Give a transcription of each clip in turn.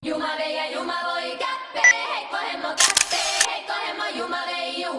Yuma veia, Yuma voi cappé, hei corremo cappé, hei corremo Yuma veiu.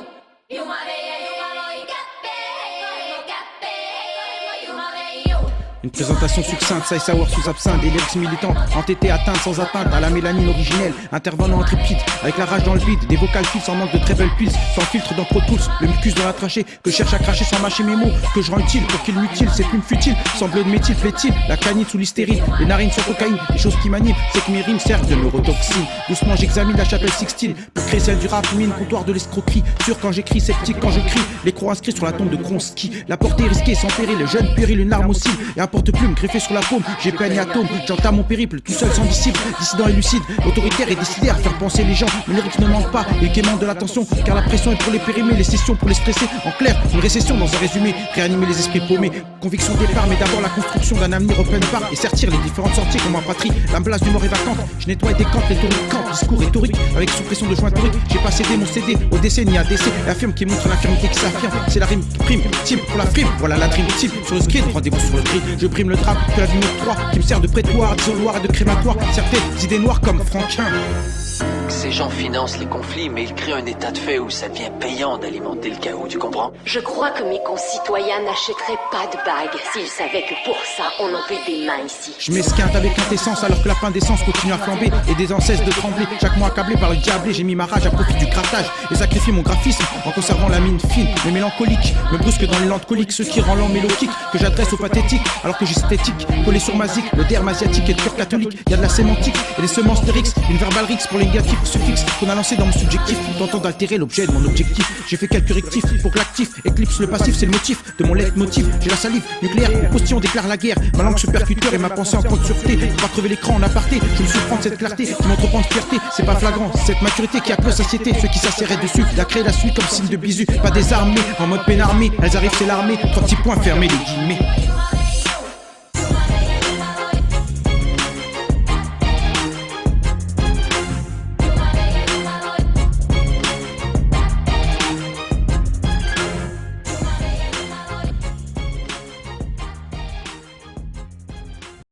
Yuma veia, Yuma voi cappé, hei corremo cappé, hei corremo Yuma veiu. Une présentation succincte, ça et savoir sous absinthe. Des lyrics militants, entêtés, atteintes sans atteinte à la mélanine originelle. Intervenant intrépide, avec la rage dans le vide. Des vocales fils en manque de treble pills. Sans filtre dans Pro Tools, le mucus dans la trachée. Que je cherche à cracher sans mâcher mes mots. Que je rends utile pour qu'ils mutilent, c'est plumes futiles. Sans bleu de méthyle, plaît-il. La canine sous l'hystérine. Les narines sans cocaïne. Les choses qui m'animent, c'est que mes rimes servent de neurotoxine. Doucement j'examine la chapelle Sixtine. Pour créer celle du rap, mine, comptoir de l'escroquerie. Sûr quand j'écris, sceptique quand je crie. Les croix inscrits sur la tombe de Kronsky. La portée risquée sans péril, le jeune péril, une arme aussi. Et un porte-plume greffé sur la paume, j'ai peine et atome, j'entame mon périple, tout seul sans disciple, dissident et lucide, autoritaire et décidé à faire penser les gens, mes lyrics ne manquent pas, et quémant de l'attention, car la pression est pour les périmer, les sessions pour les stresser, en clair, une récession dans un résumé, réanimer les esprits paumés, conviction départ, mais d'abord la construction d'un avenir open bar, et sertir les différentes sorties comme ma patrie, la place du mort est vacante, je nettoie et décante les tours de camp, discours rhétorique, avec suppression de joints toriques, j'ai pas cédé mon CD, au décès ni à décès, la firme qui montre l'infirmité qui s'affirme, c'est la rime qui prime, team pour la frime, voilà la dream team, sur le screen, rendez-vous sur le gris, je prime le drap, que la vie me 3 qui me sert de prétoire, d'isoloir et de crématoire. Certaines idées noires comme Franquin. Ces gens financent les conflits, mais ils créent un état de fait où ça devient payant d'alimenter le chaos, tu comprends? Je crois que mes concitoyens n'achèteraient pas de bagues s'ils savaient que pour ça, on en fait des mains ici. Je m'esquinte avec intessence alors que la pain d'essence continue à flamber et des cesse de trembler. Chaque mois accablé par le diablé, j'ai mis ma rage à profit du grattage et sacrifié mon graphisme en conservant la mine fine, mais mélancolique. Me brusque dans l'élan de colique, ce qui rend l'an mélodique que j'adresse aux pathétiques alors que j'ai cette éthique collée sur ma zik, le derme asiatique et le cœur catholique. Y a de la sémantique et des semences lyrics, une verbal rix pour les négatifs suffixe qu'on a lancé dans mon subjectif, tentant d'altérer l'objet de mon objectif. J'ai fait quelques rectifs pour que l'actif éclipse le passif, c'est le motif de mon leitmotiv. J'ai la salive nucléaire, mon postillon déclare la guerre. Ma langue se percuteur et ma pensée en point de sûreté. Pour pas crever l'écran en aparté, je me surprends de cette clarté qui m'entreprend de fierté. C'est pas flagrant, c'est cette maturité qui a peu satiété. Ceux qui s'asseraient dessus, la créé la suite comme signe de bisu. Pas désarmés, en mode peine armée. Elles arrivent, c'est l'armée. 3 petits points fermés, les guillemets.